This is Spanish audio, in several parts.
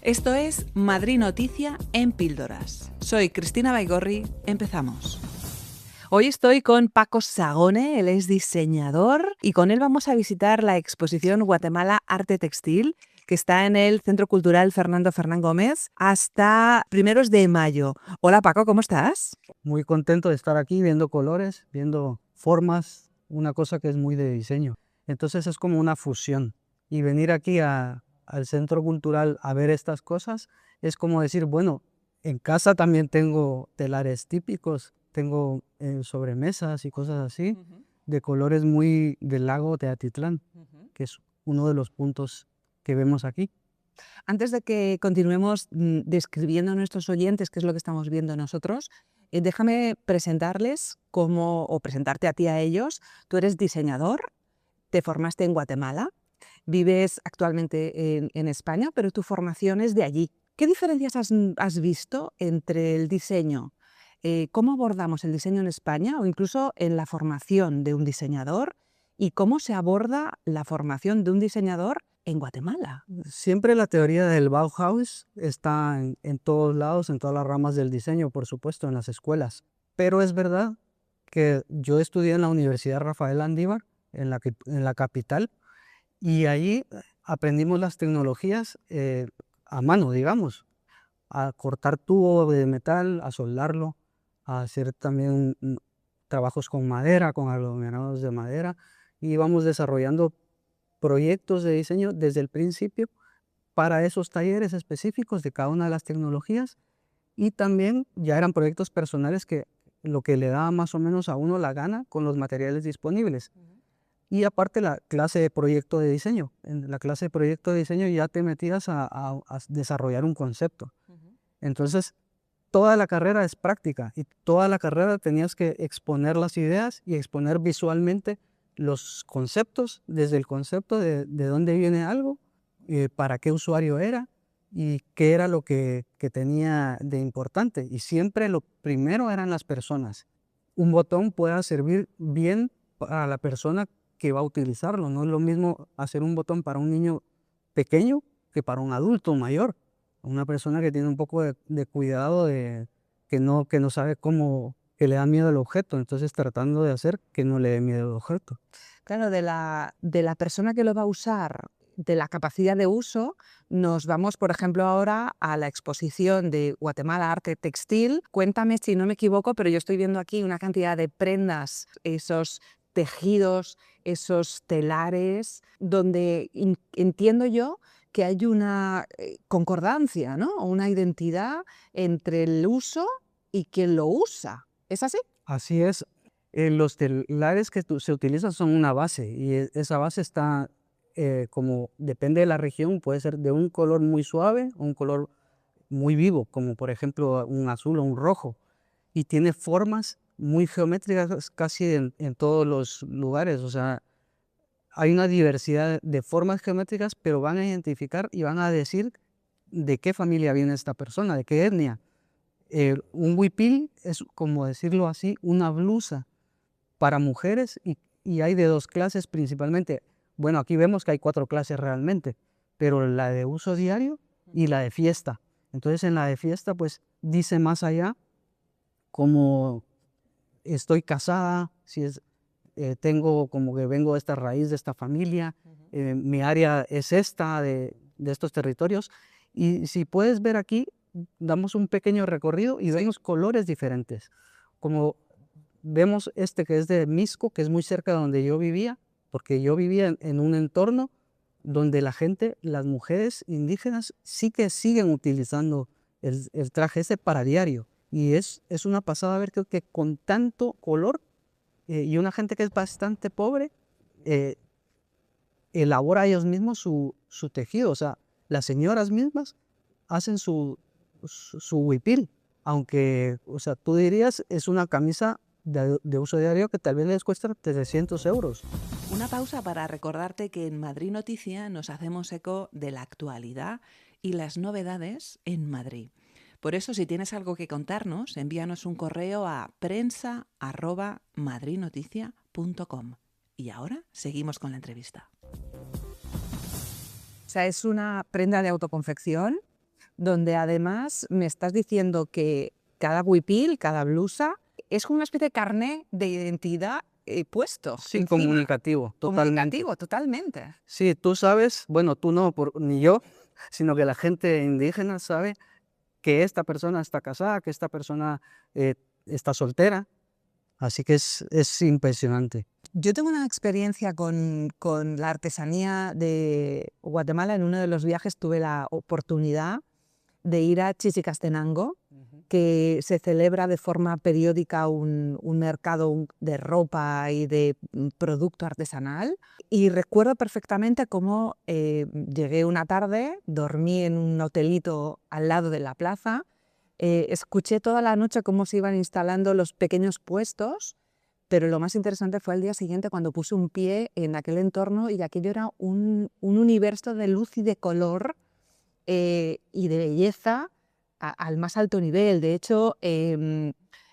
Esto es Madrid Noticia en píldoras. Soy Cristina Baigorri, empezamos. Hoy estoy con Paco Sagone, él es diseñador y con él vamos a visitar la exposición Guatemala Arte Textil, que está en el Centro Cultural Fernando Fernán Gómez hasta primeros de mayo. Hola Paco, ¿cómo estás? Muy contento de estar aquí viendo colores, viendo formas, una cosa que es muy de diseño. Entonces es como una fusión. Y venir aquí al Centro Cultural a ver estas cosas es como decir, bueno, en casa también tengo telares típicos, tengo sobremesas y cosas así, de colores muy del lago de Atitlán, que es uno de los puntos que vemos aquí. Antes de que continuemos describiendo a nuestros oyentes qué es lo que estamos viendo nosotros, déjame presentarles o presentarte a ti a ellos. Tú eres diseñador, te formaste en Guatemala, vives actualmente en España, pero tu formación es de allí. ¿Qué diferencias has visto entre el diseño? ¿Cómo abordamos el diseño en España o incluso en la formación de un diseñador? ¿Y cómo se aborda la formación de un diseñador en Guatemala? Siempre la teoría del Bauhaus está en todos lados, en todas las ramas del diseño, por supuesto, en las escuelas. Pero es verdad que yo estudié en la Universidad Rafael Andívar, en la capital, y allí aprendimos las tecnologías a mano, digamos, a cortar tubo de metal, a soldarlo, a hacer también trabajos con madera, con aglomerados de madera, y vamos desarrollando proyectos de diseño desde el principio para esos talleres específicos de cada una de las tecnologías, y también ya eran proyectos personales que lo que le daba más o menos a uno la gana con los materiales disponibles. Y aparte la clase de proyecto de diseño. En la clase de proyecto de diseño ya te metías a desarrollar un concepto. Entonces, toda la carrera es práctica y toda la carrera tenías que exponer las ideas y exponer visualmente los conceptos, desde el concepto de dónde viene algo, para qué usuario era y qué era lo que tenía de importante. Y siempre lo primero eran las personas. Un botón pueda servir bien para la persona que va a utilizarlo. No es lo mismo hacer un botón para un niño pequeño que para un adulto mayor. Una persona que tiene un poco de cuidado, que no sabe cómo, que le da miedo el objeto, entonces tratando de hacer que no le dé miedo el objeto. Claro, de la persona que lo va a usar, de la capacidad de uso, nos vamos, por ejemplo, ahora a la exposición de Guatemala Arte Textil. Cuéntame si no me equivoco, pero yo estoy viendo aquí una cantidad de prendas, esos tejidos, esos telares, donde entiendo yo que hay una concordancia, ¿no? O una identidad entre el uso y quien lo usa. ¿Es así? Así es, los telares que se utilizan son una base y esa base está, como depende de la región, puede ser de un color muy suave o un color muy vivo, como por ejemplo un azul o un rojo, y tiene formas muy geométricas casi en todos los lugares. O sea, hay una diversidad de formas geométricas, pero van a identificar y van a decir de qué familia viene esta persona, de qué etnia. Un huipil es, como decirlo así, una blusa para mujeres, y hay de dos clases principalmente. Bueno, aquí vemos que hay 4 clases realmente, pero la de uso diario y la de fiesta. Entonces en la de fiesta pues dice más allá, como estoy casada, si es, tengo como que vengo de esta raíz, de esta familia, mi área es esta de estos territorios. Y si puedes ver aquí, damos un pequeño recorrido y vemos colores diferentes. Como vemos este que es de Misco, que es muy cerca de donde yo vivía, porque yo vivía en un entorno donde la gente, las mujeres indígenas, sí que siguen utilizando el traje ese para diario. Y es una pasada ver que con tanto color, y una gente que es bastante pobre, eh, elabora ellos mismos su tejido. O sea, las señoras mismas hacen su huipil, aunque, o sea, tú dirías es una camisa de uso diario que tal vez les cuesta 300 euros. Una pausa para recordarte que en Madrid Noticia nos hacemos eco de la actualidad y las novedades en Madrid. Por eso, si tienes algo que contarnos, envíanos un correo a prensa@madridnoticia.com. Y ahora seguimos con la entrevista. O sea, es una prenda de autoconfección. donde además me estás diciendo que cada huipil, cada blusa, es como una especie de carné de identidad puesto Sí, encima. comunicativo, totalmente. Comunicativo, totalmente. Sí, tú sabes, bueno, tú no, ni yo, sino que la gente indígena sabe que esta persona está casada, que esta persona está soltera, así que es impresionante. Yo tengo una experiencia con la artesanía de Guatemala. En uno de los viajes tuve la oportunidad de ir a Chichicastenango, que se celebra de forma periódica un mercado de ropa y de producto artesanal. Y recuerdo perfectamente cómo llegué una tarde, dormí en un hotelito al lado de la plaza, escuché toda la noche cómo se iban instalando los pequeños puestos, pero lo más interesante fue al día siguiente cuando puse un pie en aquel entorno y aquello era un universo de luz y de color y de belleza al más alto nivel. De hecho,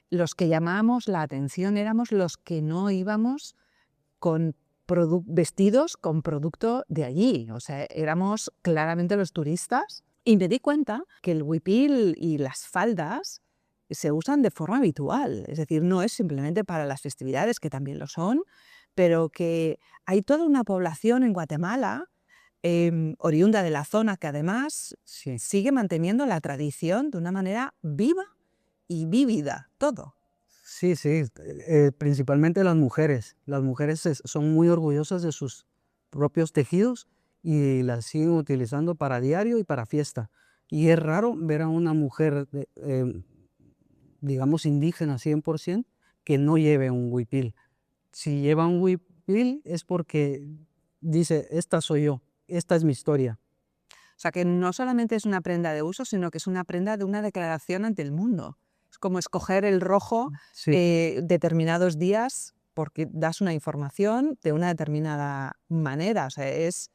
los que llamábamos la atención éramos los que no íbamos con vestidos con producto de allí. O sea, éramos claramente los turistas. Y me di cuenta que el huipil y las faldas se usan de forma habitual. Es decir, no es simplemente para las festividades, que también lo son, pero que hay toda una población en Guatemala oriunda de la zona que además Sí. sigue manteniendo la tradición de una manera viva y vívida, todo. Sí, sí, principalmente las mujeres. Las mujeres son muy orgullosas de sus propios tejidos y las siguen utilizando para diario y para fiesta. Y es raro ver a una mujer, digamos, indígena 100%, que no lleve un huipil. Si lleva un huipil es porque dice, esta soy yo, esta es mi historia. O sea, que no solamente es una prenda de uso, sino que es una prenda de una declaración ante el mundo. Es como escoger el rojo Sí. determinados días porque das una información de una determinada manera. O sea, es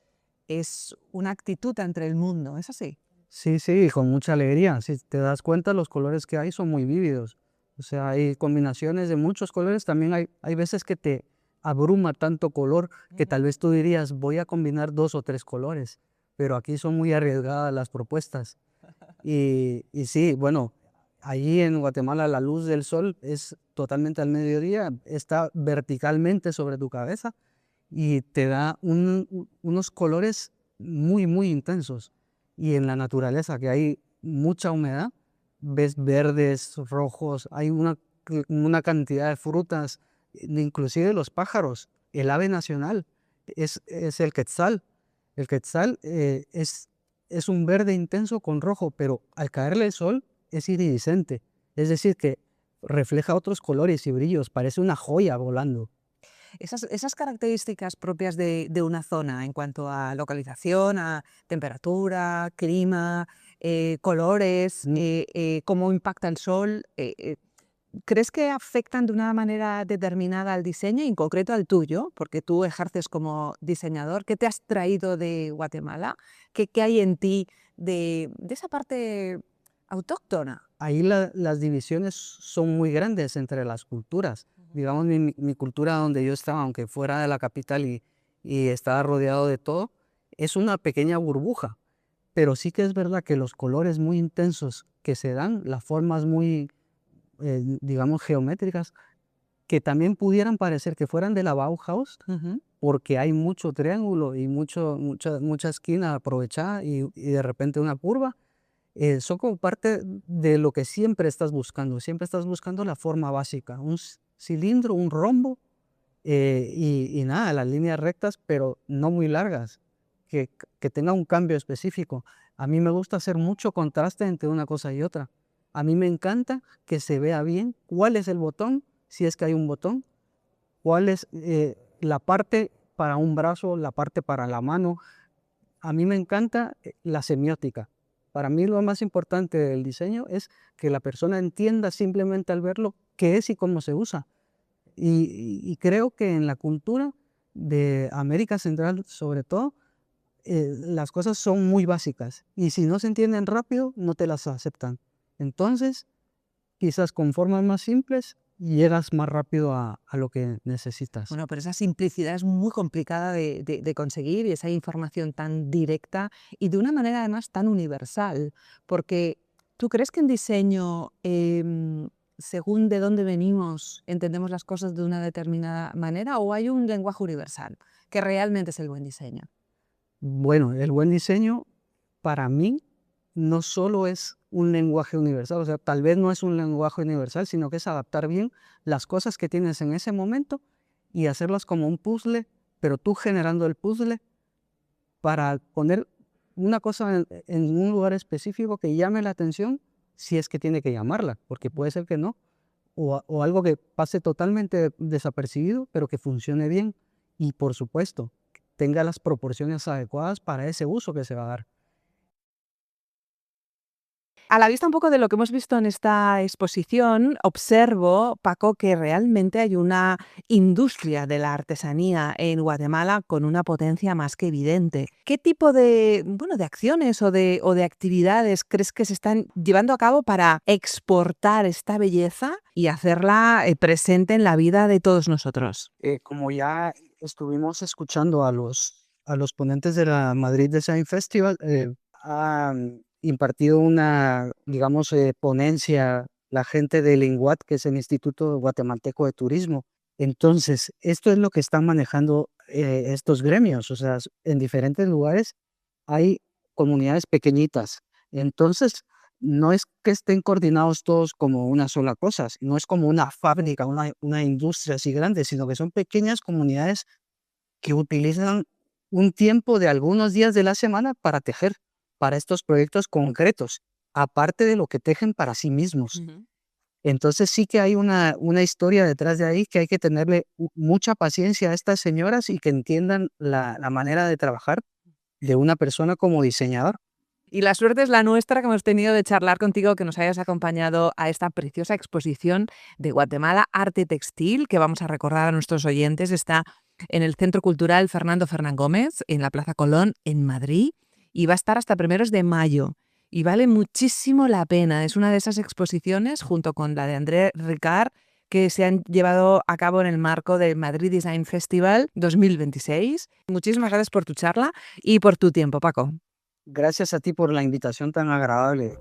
una actitud ante el mundo, ¿es así? Sí, sí, con mucha alegría. Si te das cuenta, los colores que hay son muy vívidos. O sea, hay combinaciones de muchos colores. También hay veces que te abruma tanto color que tal vez tú dirías, voy a combinar 2 o 3 colores. Pero aquí son muy arriesgadas las propuestas. Y sí, bueno, allí en Guatemala la luz del sol es totalmente al mediodía, está verticalmente sobre tu cabeza y te da unos colores muy, muy intensos. Y en la naturaleza, que hay mucha humedad, ves verdes, rojos, hay una cantidad de frutas, inclusive los pájaros. El ave nacional es el quetzal. El quetzal es un verde intenso con rojo, pero al caerle el sol es iridiscente. Es decir, que refleja otros colores y brillos, parece una joya volando. Esas características propias de una zona en cuanto a localización, a temperatura, clima, colores, cómo impacta el sol, ¿crees que afectan de una manera determinada al diseño, en concreto al tuyo? Porque tú ejerces como diseñador. ¿Qué te has traído de Guatemala? ¿Qué hay en ti de esa parte autóctona? Ahí las divisiones son muy grandes entre las culturas. Digamos, mi cultura donde yo estaba, aunque fuera de la capital y estaba rodeado de todo, es una pequeña burbuja. Pero sí que es verdad que los colores muy intensos que se dan, las formas muy, digamos, geométricas, que también pudieran parecer que fueran de la Bauhaus, porque hay mucho triángulo y mucha esquina aprovechada y de repente una curva, son como parte de lo que siempre estás buscando. Siempre estás buscando la forma básica, un cilindro, un rombo, y nada, las líneas rectas, pero no muy largas, que tenga un cambio específico. A mí me gusta hacer mucho contraste entre una cosa y otra. A mí me encanta que se vea bien cuál es el botón, si es que hay un botón, cuál es la parte para un brazo, la parte para la mano. A mí me encanta la semiótica. Para mí lo más importante del diseño es que la persona entienda simplemente al verlo qué es y cómo se usa. Y creo que en la cultura de América Central, sobre todo, las cosas son muy básicas. Y si no se entienden rápido, no te las aceptan. Entonces, quizás con formas más simples llegas más rápido a lo que necesitas. Bueno, pero esa simplicidad es muy complicada de conseguir y esa información tan directa y de una manera además tan universal, porque ¿tú crees que en diseño, según de dónde venimos, entendemos las cosas de una determinada manera o hay un lenguaje universal que realmente es el buen diseño? Bueno, el buen diseño para mí no solo es un lenguaje universal, o sea, tal vez no es un lenguaje universal, sino que es adaptar bien las cosas que tienes en ese momento y hacerlas como un puzzle, pero tú generando el puzzle para poner una cosa en un lugar específico que llame la atención, si es que tiene que llamarla, porque puede ser que no, o algo que pase totalmente desapercibido, pero que funcione bien y por supuesto tenga las proporciones adecuadas para ese uso que se va a dar. A la vista un poco de lo que hemos visto en esta exposición, observo, Paco, que realmente hay una industria de la artesanía en Guatemala con una potencia más que evidente. ¿Qué tipo de, bueno, de acciones o de actividades crees que se están llevando a cabo para exportar esta belleza y hacerla presente en la vida de todos nosotros? Como ya estuvimos escuchando a los ponentes de la Madrid Design Festival, han impartido una, digamos, ponencia la gente del INGUAT, que es el Instituto Guatemalteco de Turismo. Entonces, esto es lo que están manejando estos gremios, o sea, en diferentes lugares hay comunidades pequeñitas. Entonces, no es que estén coordinados todos como una sola cosa, no es como una fábrica, una industria así grande, sino que son pequeñas comunidades que utilizan un tiempo de algunos días de la semana para tejer para estos proyectos concretos, aparte de lo que tejen para sí mismos. Ujú. Entonces sí que hay una historia detrás de ahí que hay que tenerle mucha paciencia a estas señoras y que entiendan la manera de trabajar de una persona como diseñador. Y la suerte es la nuestra que hemos tenido de charlar contigo, que nos hayas acompañado a esta preciosa exposición de Guatemala Arte Textil, que vamos a recordar a nuestros oyentes. Está en el Centro Cultural Fernando Fernán Gómez, en la Plaza Colón, en Madrid, y va a estar hasta primeros de mayo. Y vale muchísimo la pena. Es una de esas exposiciones, junto con la de André Ricard, que se han llevado a cabo en el marco del Madrid Design Festival 2026. Muchísimas gracias por tu charla y por tu tiempo, Paco. Gracias a ti por la invitación tan agradable.